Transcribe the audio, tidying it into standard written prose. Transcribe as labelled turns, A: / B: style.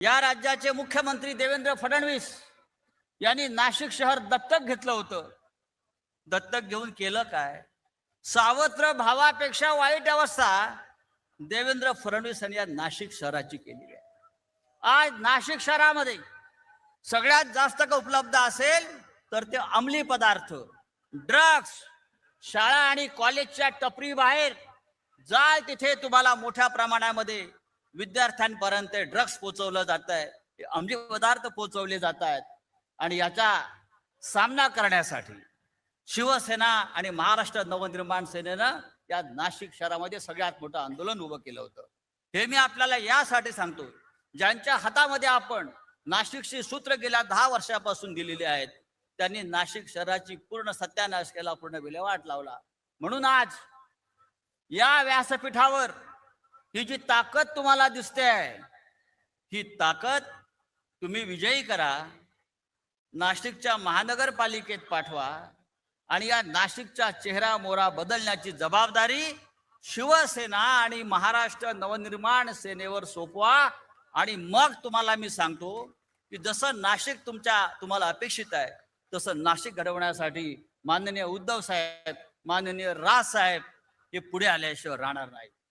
A: या राज्याचे मुख्यमंत्री देवेंद्र फडणवीस यांनी नाशिक शहर दत्तक घेतलं होतं. दत्तक घेऊन केलं काय? सावत्र भावापेक्षा वाईट अवस्था देवेंद्र फडणवीस यांनी या नाशिक शहराची केली आहे. आज नाशिक शहरामध्ये सगळ्यात जास्त का उपलब्ध असेल तर ते अंमली पदार्थ, ड्रग्स. शाळा आणि कॉलेजच्या टपरी बाहेर जाल तिथे तुम्हाला मोठ्या प्रमाणामध्ये विद्यार्थ्यांपर्यंत ड्रग्स पोहोचवलं जात आहे, अंमली पदार्थ पोहोचवले जात आहेत. आणि याचा सामना करण्यासाठी शिवसेना आणि महाराष्ट्र नवनिर्माण सेनेनं या नाशिक शहरामध्ये सगळ्यात मोठं आंदोलन उभं केलं होतं. हे मी आपल्याला यासाठी सांगतो, ज्यांच्या हातामध्ये आपण नाशिकची सूत्र गेल्या 10 वर्षापासून दिलेली आहेत, त्यांनी नाशिक शहराची पूर्ण सत्यानाश केला, पूर्ण विल्हेवाट लावला. म्हणून आज या व्यासपीठावर ही जी ताकद तुम्हाला दिसते आहे, ही ताकद तुम्ही विजयी करा, नाशिकच्या महानगरपालिकेत पाठवा आणि या नाशिकचा चेहरा मोहरा बदलण्याची जबाबदारी शिवसेना आणि महाराष्ट्र नवनिर्माण सेनेवर सोपवा. आणि मग तुम्हाला मी सांगतो की जसं नाशिक तुम्हाला अपेक्षित आहे तसं नाशिक घडवण्यासाठी माननीय उद्धव साहेब, माननीय राज साहेब हे पुढे आल्याशिवाय राहणार नाही.